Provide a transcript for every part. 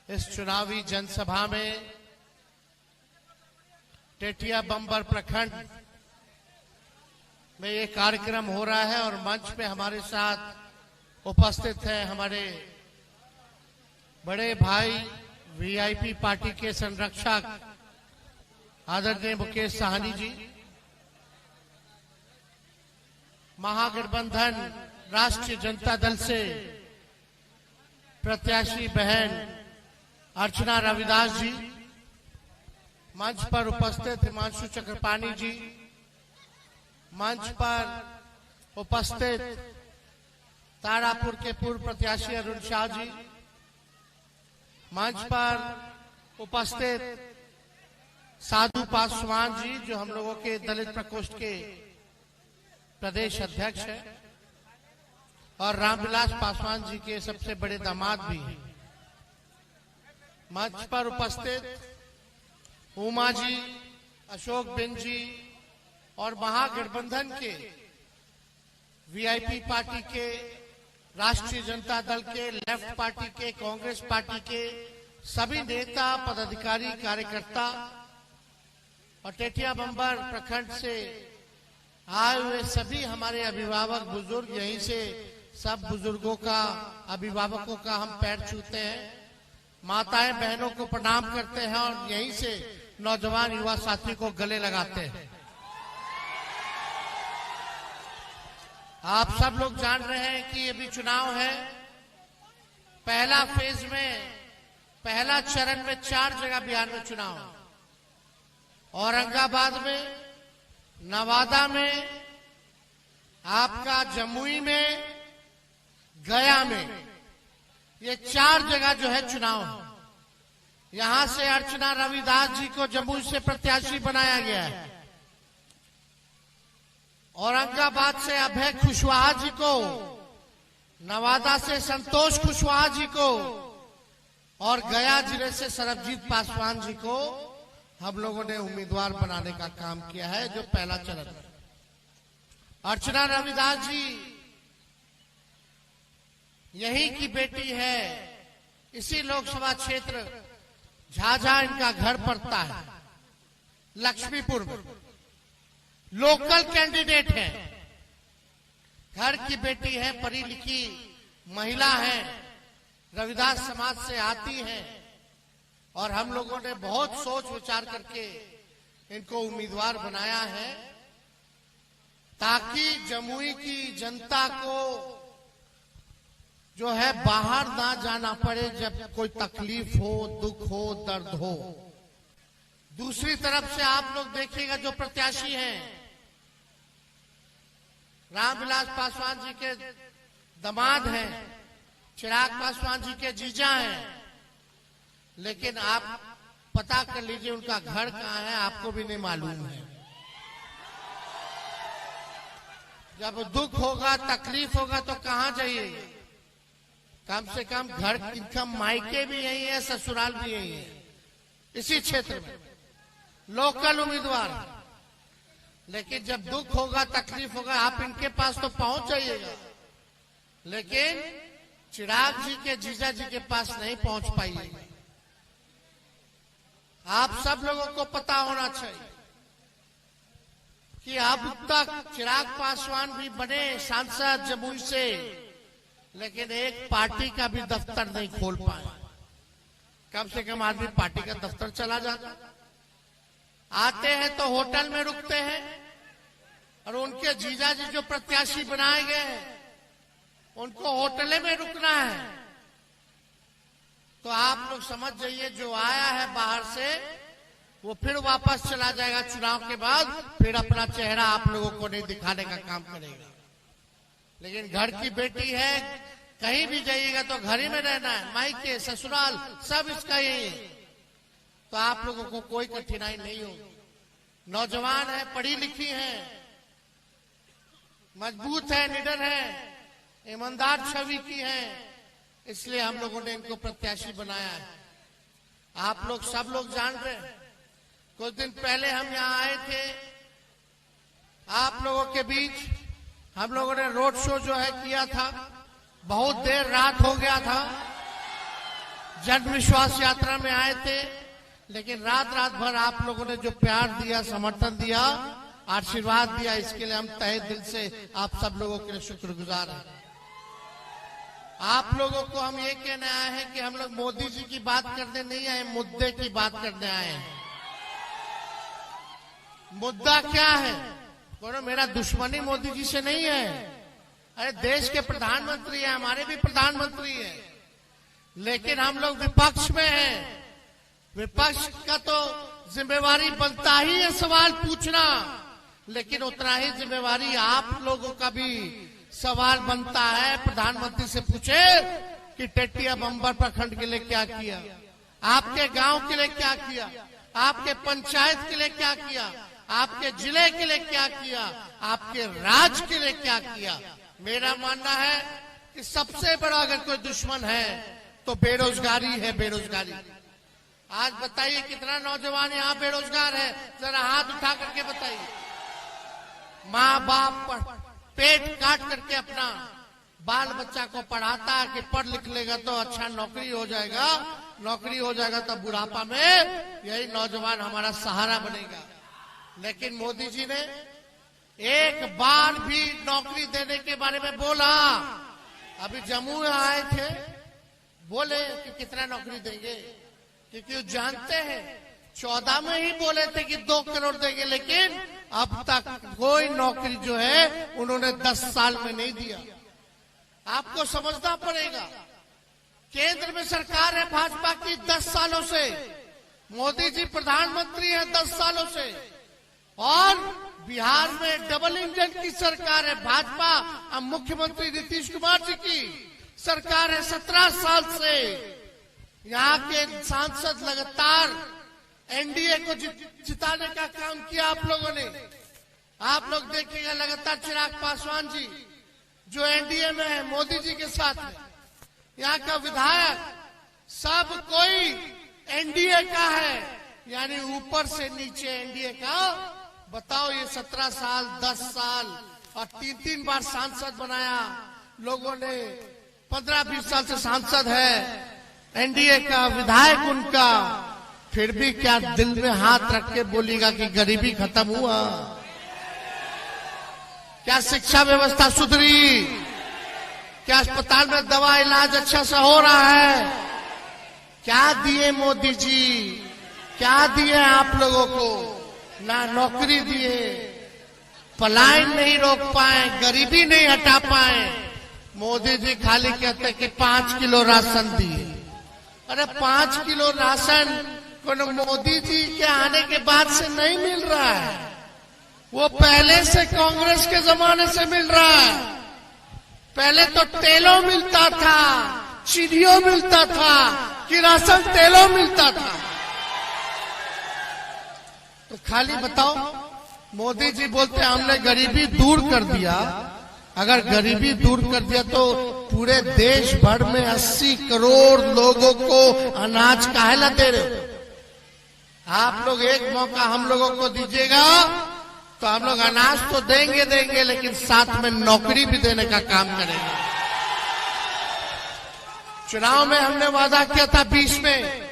इस चुनावी जनसभा में टेटिया बम्बर प्रखंड में ये कार्यक्रम हो रहा है और मंच पे हमारे साथ उपस्थित है हमारे बड़े भाई वीआईपी पार्टी के संरक्षक आदरणीय मुकेश साहनी जी, महागठबंधन राष्ट्रीय जनता दल से प्रत्याशी बहन अर्चना रविदास जी, मंच पर उपस्थित हिमांशु चक्रपाणी जी, मंच पर उपस्थित तारापुर के पूर्व प्रत्याशी अरुण शाह जी, मंच पर उपस्थित साधु पासवान जी जो हम लोगों के दलित प्रकोष्ठ के प्रदेश अध्यक्ष हैं और रामविलास पासवान जी के सबसे बड़े दामाद भी हैं, मंच पर उपस्थित उमा जी, अशोक बिन जी और महागठबंधन के वीआईपी पार्टी के, राष्ट्रीय जनता दल के, लेफ्ट पार्टी के, कांग्रेस पार्टी के सभी नेता, पदाधिकारी, कार्यकर्ता और टेटिया बम्बर प्रखंड से आए हुए सभी हमारे अभिभावक बुजुर्ग, यहीं से सब बुजुर्गों का, अभिभावकों का हम पैर छूते हैं, माताएं बहनों को प्रणाम करते हैं और यहीं से नौजवान युवा साथी को गले लगाते हैं। आप सब लोग जान रहे हैं कि ये भी चुनाव है। पहला फेज में, पहला चरण में 4 जगह बिहार में चुनाव, औरंगाबाद में, नवादा में, आपका जमुई में, गया में, ये 4 जगह जो है चुनाव है। यहां से अर्चना रविदास जी को जमुई से प्रत्याशी बनाया गया है, औरंगाबाद से अभय कुशवाहा जी को, नवादा से संतोष कुशवाहा जी को और गया जिले से सरबजीत पासवान जी को हम लोगों ने उम्मीदवार बनाने का काम किया है, जो पहला चरण है। अर्चना रविदास जी यही की बेटी है, इसी लोकसभा क्षेत्र झाझा इनका घर पड़ता है, लक्ष्मीपुर में लोकल कैंडिडेट है, घर की बेटी है, पढ़ी लिखी महिला है, रविदास समाज से आती है और हम लोगों ने बहुत सोच विचार करके इनको उम्मीदवार बनाया है ताकि जमुई की जनता को जो है बाहर ना जाना पड़े जब कोई तकलीफ हो, दुख हो, दर्द हो। दूसरी तरफ से आप लोग देखिएगा जो प्रत्याशी हैं, रामविलास पासवान जी के दामाद हैं, चिराग पासवान जी के जीजा हैं, लेकिन आप पता कर लीजिए उनका घर कहाँ है, आपको भी नहीं मालूम है। जब दुख होगा, तकलीफ होगा तो कहाँ जाइए? कम से कम घर, इनका मायके भी यही है, ससुराल भी यही है, इसी क्षेत्र में लोकल उम्मीदवार। लेकिन जब दुख होगा, तकलीफ होगा, आप इनके पास तो पहुंच जाइएगा, लेकिन चिराग जी के जीजा जी के पास नहीं पहुंच पाइएगा। आप सब लोगों को पता होना चाहिए कि अब तक चिराग पासवान भी बने सांसद जमुई से, लेकिन एक पार्टी का भी दफ्तर नहीं खोल पाए। कम से कम आदमी पार्टी का दफ्तर चला जाता, आते हैं तो होटल में रुकते हैं और उनके जीजा जी जो प्रत्याशी बनाए गए हैं उनको होटल में रुकना है। तो आप लोग समझ जाइए जो आया है बाहर से वो फिर वापस चला जाएगा, चुनाव के बाद फिर अपना चेहरा आप लोगों को नहीं दिखाने का काम करेगा। लेकिन घर की बेटी है, कहीं भी जाइएगा तो घर ही में रहना है, मायके, ससुराल सब इसका यही है, तो आप लोगों को कोई कठिनाई नहीं होगी। नौजवान है, पढ़ी लिखी है, मजबूत है, निडर है, ईमानदार छवि की है, इसलिए हम लोगों ने इनको प्रत्याशी बनाया है। आप लोग सब लोग जान रहे हैं, कुछ दिन पहले हम यहाँ आए थे, आप लोगों के बीच हम लोगों ने रोड शो जो है किया था, बहुत देर रात हो गया था, जन विश्वास यात्रा में आए थे, लेकिन रात रात भर आप लोगों ने जो प्यार दिया, समर्थन दिया, आशीर्वाद दिया, इसके लिए हम तहे दिल से आप सब लोगों के लिए शुक्रगुजार हैं। आप लोगों को हम ये कहने आए हैं कि हम लोग मोदी जी की बात करने नहीं आए, मुद्दे की बात करने आए हैं। मुद्दा क्या है? बोलो मेरा दुश्मनी मोदी जी से नहीं है। अरे देश के प्रधानमंत्री हैं, हमारे भी प्रधानमंत्री हैं, लेकिन हम लोग विपक्ष में हैं। विपक्ष का तो जिम्मेवारी बनता ही है सवाल पूछना, लेकिन उतना ही जिम्मेवारी आप लोगों का भी सवाल बनता है। प्रधानमंत्री से पूछे कि टेटिया बम्बर प्रखंड के लिए क्या किया, आपके गांव के लिए क्या किया, आपके पंचायत के लिए क्या किया, आपके जिले के लिए क्या किया, आपके राज्य के लिए क्या किया। मेरा मानना है कि सबसे बड़ा अगर कोई दुश्मन है तो बेरोजगारी है, बेरोजगारी। आज बताइए कितना नौजवान यहाँ बेरोजगार है, जरा हाथ उठा करके बताइए। माँ बाप पेट काट करके अपना बाल बच्चा को पढ़ाता है कि पढ़ लिख लेगा तो अच्छा नौकरी हो जाएगा, नौकरी हो जाएगा तो बुढ़ापा में यही नौजवान हमारा सहारा बनेगा। लेकिन मोदी जी ने एक बार भी नौकरी देने के बारे में बोला? अभी जम्मू में आए थे, बोले कि कितना नौकरी देंगे, क्योंकि वो जानते हैं 14 में ही बोले थे कि 2 करोड़ देंगे, लेकिन अब तक कोई नौकरी जो है उन्होंने 10 साल में नहीं दिया। आपको समझना पड़ेगा, केंद्र में सरकार है भाजपा की 10 सालों से, मोदी जी प्रधानमंत्री हैं 10 सालों से, और बिहार में डबल इंजन की सरकार है भाजपा। अब मुख्यमंत्री नीतीश कुमार जी की सरकार है 17 साल से। यहाँ के सांसद लगातार एनडीए को जिताने का काम किया आप लोगों ने। आप लोग देखिएगा लगातार चिराग पासवान जी जो एनडीए में है मोदी जी के साथ में, यहाँ का विधायक सब कोई एनडीए का है, यानी ऊपर से नीचे एनडीए का। बताओ ये 17 साल 10 साल और 3-3 बार सांसद बनाया लोगों ने, 15-20 साल से सांसद है एनडीए का विधायक उनका, फिर भी क्या दिल में हाथ रख के बोलेगा कि गरीबी खत्म हुआ? क्या शिक्षा व्यवस्था सुधरी? क्या अस्पताल में दवा इलाज अच्छा से हो रहा है? क्या दिए मोदी जी? क्या दिए आप लोगों को? ना नौकरी दिए, पलायन नहीं रोक पाए, गरीबी नहीं हटा पाए। मोदी जी खाली कहते कि 5 किलो राशन दिए। अरे 5 किलो राशन मोदी जी के आने के बाद से नहीं मिल रहा है, वो पहले से कांग्रेस के जमाने से मिल रहा है। पहले तो तेलों मिलता था, चीनियों मिलता था, कि राशन तेलों मिलता था। तो खाली बताओ, मोदी जी बोलते हमने गरीबी दूर कर दिया। अगर गरीबी दूर कर दिया तो पूरे देश भर में 80 करोड़ लोगों को अनाज काहे दे रहे हो? आप लोग एक मौका हम लोगों को दीजिएगा तो हम लोग अनाज तो देंगे, लेकिन साथ में नौकरी भी देने का काम करेंगे। चुनाव में हमने वादा किया था 20 में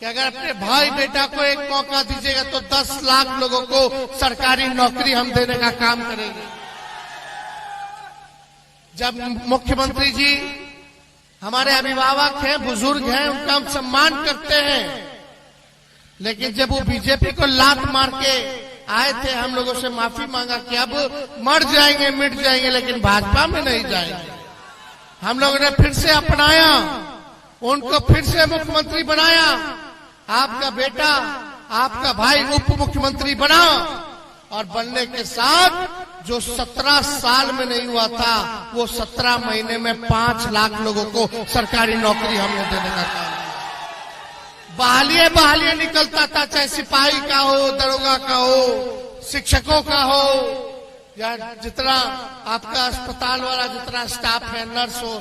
कि अगर अपने भाई बेटा को एक मौका दीजिएगा तो 10 लाख लोगों को सरकारी नौकरी हम देने का काम करेंगे। जब मुख्यमंत्री जी हमारे अभिभावक हैं, बुजुर्ग हैं, उनका हम सम्मान करते हैं, लेकिन जब वो बीजेपी को लात मार के आए थे हम लोगों से माफी मांगा कि अब मर जाएंगे मिट जाएंगे, लेकिन भाजपा में नहीं जाएंगे। हम लोगों ने फिर से अपनाया, उनको फिर से मुख्यमंत्री बनाया। आपका बेटा, आपका भाई उप मुख्यमंत्री बना, और बनने के साथ जो 17 साल में नहीं हुआ था वो 17 महीने में 5 लाख लोगों को सरकारी नौकरी हमने देने का काम किया। बहालिए निकलता था, चाहे सिपाही का हो, दरोगा का हो, शिक्षकों का हो, या जितना आपका अस्पताल वाला जितना स्टाफ है, नर्स हो,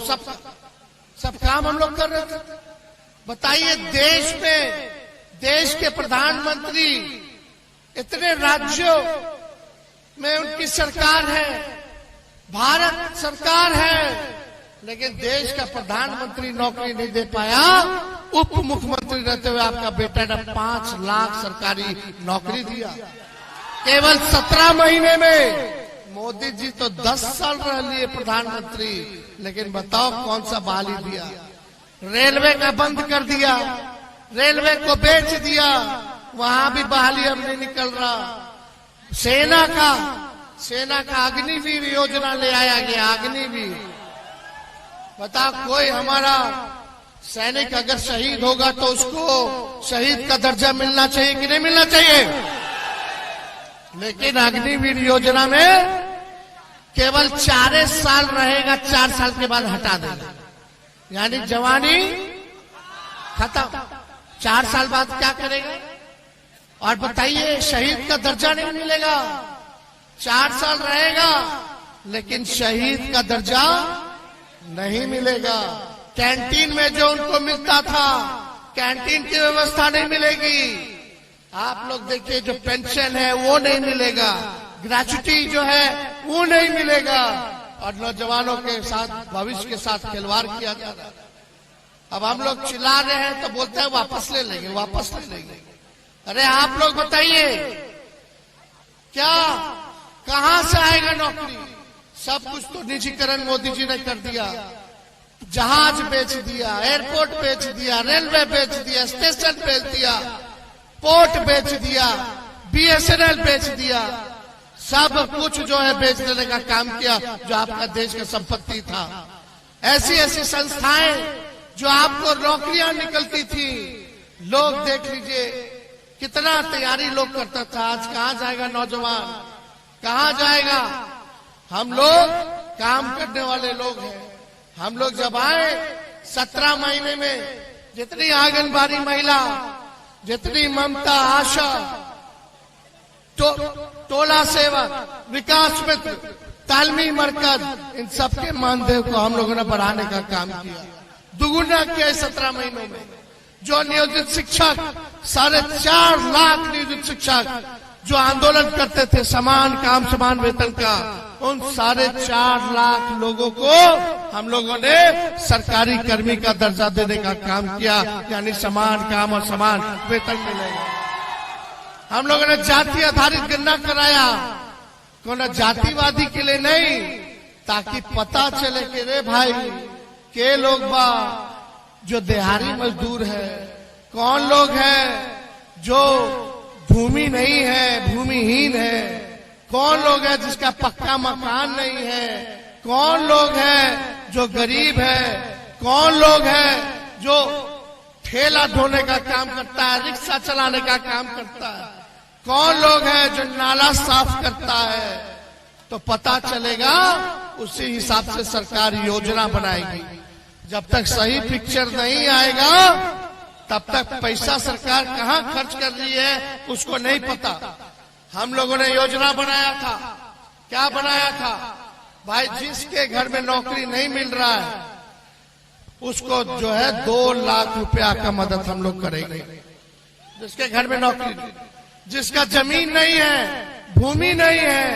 सब काम हम लोग कर रहे थे। बताइए देश में, देश के प्रधानमंत्री, इतने राज्यों में उनकी सरकार है, भारत सरकार है, लेकिन देश का प्रधानमंत्री नौकरी नहीं दे पाया। उप मुख्यमंत्री रहते हुए आपका बेटा ने 5 लाख सरकारी नौकरी दिया केवल 17 महीने में। मोदी जी तो 10 साल रह लिए प्रधानमंत्री, लेकिन बताओ कौन सा बहाली दिया? रेलवे का बंद कर दिया, रेलवे को बेच दिया, वहां भी बहाली अब नहीं निकल रहा। सेना का अग्निवीर योजना ले आया गया, अग्निवीर। बताओ कोई हमारा सैनिक अगर शहीद होगा तो उसको शहीद का दर्जा मिलना चाहिए कि नहीं मिलना चाहिए? लेकिन अग्निवीर योजना में केवल 4 साल रहेगा, 4 साल के बाद हटा देगा, यानी जवानी खत्म। 4 साल बाद क्या करेगा? और बताइए, शहीद का दर्जा नहीं मिलेगा। 4 साल रहेगा लेकिन शहीद का दर्जा नहीं मिलेगा। कैंटीन में जो उनको मिलता था, कैंटीन की व्यवस्था नहीं मिलेगी। आप लोग देखिए, जो पेंशन है वो नहीं मिलेगा, ग्रेच्युटी जो है वो नहीं मिलेगा, और नौजवानों के साथ, भविष्य के साथ खिलवाड़ किया जा रहा है। अब हम लोग चिल्ला रहे हैं तो बोलते हैं वापस ले लेंगे, वापस ले लेंगे। अरे आप लोग बताइए, क्या कहां से आएगा नौकरी? सब कुछ तो निजीकरण मोदी जी ने कर दिया। जहाज बेच दिया, एयरपोर्ट बेच दिया, रेलवे बेच दिया, स्टेशन बेच दिया, पोर्ट बेच दिया, BSNL बेच दिया, सब कुछ जो है बेच देने का काम किया जो आपका देश का संपत्ति था। ऐसी ऐसी संस्थाएं जो आपको नौकरियां निकलती थी, लोग देख लीजिए कितना तैयारी लोग करता था। आज कहां जाएगा नौजवान, कहां जाएगा? हम लोग काम करने वाले लोग हैं। हम लोग जब आए 17 महीने में जितनी आंगनबाड़ी महिला, जितनी ममता, आशा, टोला सेवक, विकास मित्र, तालमी मरकज, इन सबके मानदेय को हम लोगों ने बढ़ाने का काम किया, दुगुना किया 17 महीनों में। जो नियोजित शिक्षक, 4.5 लाख नियोजित शिक्षक जो आंदोलन करते थे समान काम समान वेतन का, उन 4.5 लाख लोगों को हम लोगों ने सरकारी कर्मी का दर्जा देने का काम किया, यानी समान काम और समान वेतन मिलेगा। हम लोगों ने जाति आधारित गणना कराया, कोई जातिवादी के लिए नहीं, ताकि पता चले कि रे भाई के लोग बा जो दिहाड़ी मजदूर है, कौन लोग हैं जो भूमि नहीं है, भूमिहीन है, कौन लोग है जिसका पक्का मकान नहीं है, कौन लोग है जो गरीब है, कौन लोग है जो ठेला ढोने का काम करता है, रिक्शा चलाने का काम करता है, कौन लोग है जो नाला साफ करता है। तो पता चलेगा, उसी हिसाब से सरकार योजना बनाएगी। जब तक सही पिक्चर नहीं आएगा तब तक पैसा सरकार कहां खर्च कर रही है उसको नहीं पता। हम लोगों ने योजना बनाया था, क्या बनाया था भाई? जिसके घर में नौकरी नहीं मिल रहा है उसको जो है 2 लाख रुपया का मदद हम लोग करेंगे। जिसके घर में नौकरी, जिसका जमीन नहीं है, भूमि नहीं है,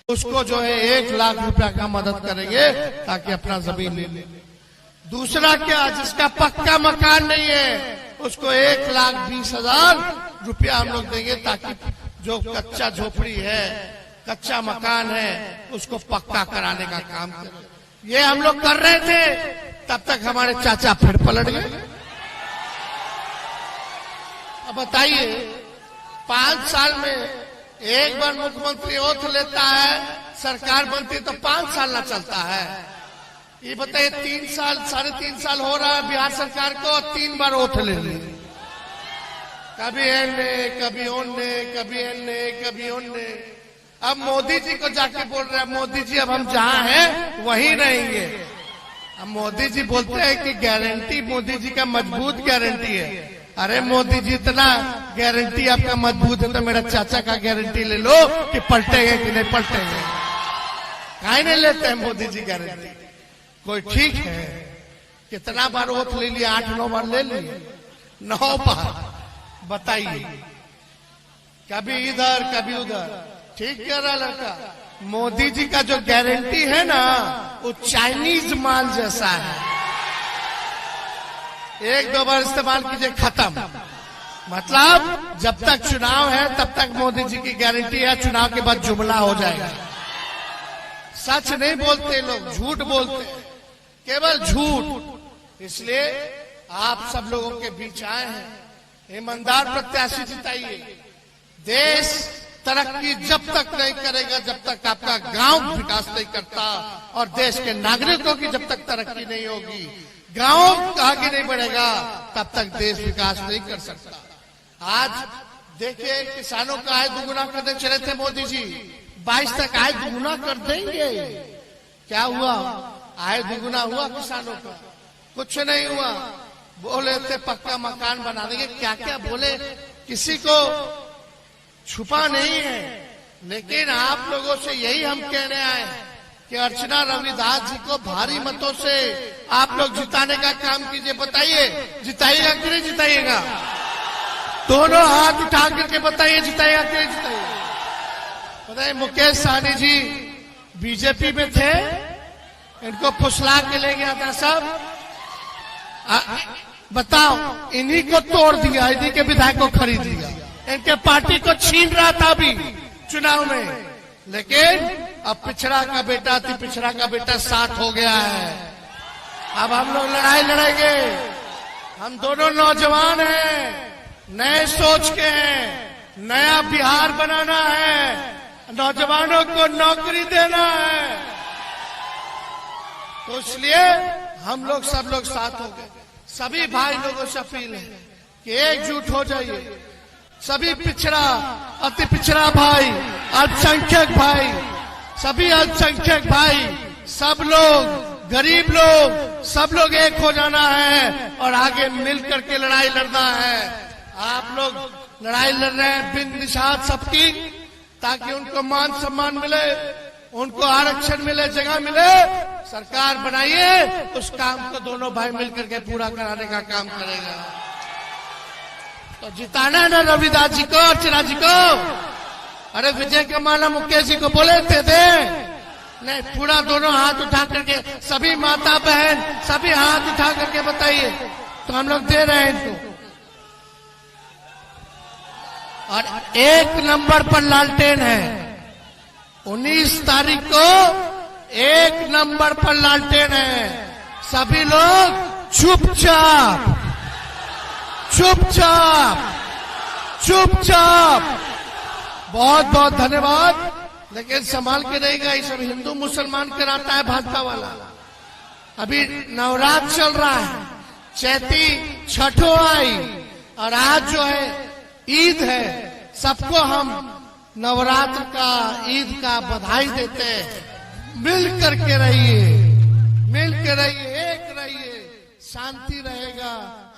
उसको जो है 1 लाख रुपया का मदद करेंगे ताकि अपना जमीन ले ले। दूसरा क्या, जिसका पक्का मकान नहीं है उसको 1,20,000 रुपया हम लोग देंगे, ताकि जो कच्चा झोपड़ी है, कच्चा मकान है, उसको पक्का कराने का काम करें। ये हम लोग कर रहे थे, तब तक हमारे चाचा फिर पलट गए। अब बताइए, 5 साल में एक बार मुख्यमंत्री ओथ लेता है, सरकार बनती तो 5 साल ना चलता है। ये बताइए, 3 साल 3.5 साल हो रहा है बिहार सरकार को, 3 बार ओथ ले ली, कभी एने, कभी ओने, कभी एने, कभी ओने। अब मोदी जी को जाके बोल रहे हैं, मोदी जी अब हम जहां हैं वहीं रहेंगे। अब मोदी जी बोलते हैं कि गारंटी मोदी जी का मजबूत गारंटी है। अरे मोदी जी, इतना गारंटी आपका मजबूत है तो मेरा चाचा का गारंटी ले लो कि पलटेंगे कि नहीं पलटेंगे। काहे नहीं लेते हैं मोदी जी गारंटी? कोई ठीक है, कितना बार ओथ ले लिया? 8-9 बार ले लिए, 9 बार। बताइए, कभी इधर कभी उधर। ठीक कह रहा लड़का। मोदी जी का जो गारंटी है ना, वो चाइनीज माल जैसा है। एक दो बार इस्तेमाल कीजिए, खत्म। मतलब जब तक चुनाव है तब तक मोदी जी की गारंटी है, चुनाव के बाद जुमला हो जाएगा। सच नहीं बोलते लोग, झूठ बोलते, केवल झूठ। इसलिए आप सब लोगों के बीच आए हैं, ईमानदार प्रत्याशी जिताइए। देश तरक्की जब तक नहीं करेगा जब तक आपका गांव विकास नहीं करता, और देश के नागरिकों की जब तक तरक्की नहीं होगी, गांव आगे नहीं बढ़ेगा, तब तक देश विकास नहीं कर सकता। आज देखिए, किसानों का आय दुगुना करने चले थे मोदी जी, 22 तक आय दुगुना कर देंगे। क्या हुआ? आय दुगुना हुआ किसानों का? कुछ नहीं हुआ। बोले थे पक्का मकान बना देंगे, क्या क्या बोले, किसी को छुपा नहीं है। लेकिन आप लोगों से यही हम कहने आए कि अर्चना रविदास जी को भारी मतों से आप लोग जिताने का काम कीजिए। बताइए, जिताइएगा कि नहीं जिताइएगा? दोनों हाथ उठा करके बताइए, जिताइएगा कि नहीं जिताइएगा? बताइए, मुकेश सहनी जी बीजेपी में थे, इनको फुसला के ले गया था सब। बताओ, इन्हीं को तोड़ दिया, इन्हीं के विधायक को खरीद लिया, इनके पार्टी को छीन रहा था अभी चुनाव में। लेकिन अब पिछड़ा का बेटा, अति पिछड़ा का बेटा साथ हो गया है। अब हम लोग लड़ाई लड़ेंगे। हम दोनों नौजवान हैं, नए सोच के हैं, नया बिहार बनाना है, नौजवानों को नौकरी देना है। तो इसलिए हम लोग सब लोग साथ हो गए। सभी भाई लोगों से अपील है कि एकजुट हो जाइए। सभी पिछड़ा, अति पिछड़ा भाई, अल्पसंख्यक भाई, सभी अल्पसंख्यक भाई, सब लोग, गरीब लोग, सब लोग एक हो जाना है और आगे मिल करके लड़ाई लड़ना है। आप लोग लड़ाई लड़ रहे हैं बिन निषाद सबकी, ताकि उनको मान सम्मान मिले, उनको आरक्षण मिले, जगह मिले। सरकार बनाइए, उस काम को दोनों भाई मिलकर के पूरा कराने का काम करेगा। तो जिताना है ना रविदास जी को, अर्चना जी को। अरे विजय के माला मुकेश जी को बोले थे दे, नहीं, पूरा दोनों हाथ उठा करके, सभी माता बहन सभी हाथ उठा करके बताइए, तो हम लोग दे रहे हैं इनको। और 1 नंबर पर लालटेन है, 19 तारीख को 1 नंबर पर लालटेन है। सभी लोग चुपचाप चुपचाप चुपचाप। बहुत बहुत धन्यवाद। लेकिन संभाल के रहेगा, ये सब हिंदू मुसलमान कराता है भाजपा वाला। अभी नवरात्र चल रहा है, चैती छठो आई, और आज जो है ईद है। सबको हम नवरात्र का, ईद का बधाई देते हैं। मिल करके रहिए, मिल के रहिए, एक रहिए, शांति रहेगा,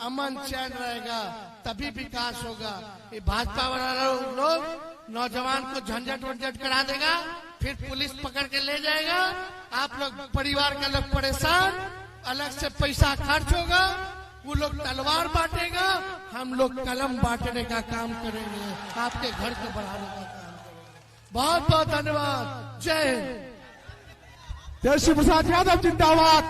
अमन चैन रहेगा, तभी विकास होगा। ये भाजपा वाला लोग नौजवान को झंझट वंझट करा देगा, फिर पुलिस पकड़ के ले जाएगा, आप लोग परिवार का लोग परेशान, अलग से पैसा खर्च होगा, वो लोग तलवार बांटेगा, हम लोग कलम बांटने का काम करेंगे, आपके घर को बढ़ाने का काम करेंगे। बहुत बहुत धन्यवाद। जय हिंद। तेजस्वी प्रसाद यादव जिंदाबाद।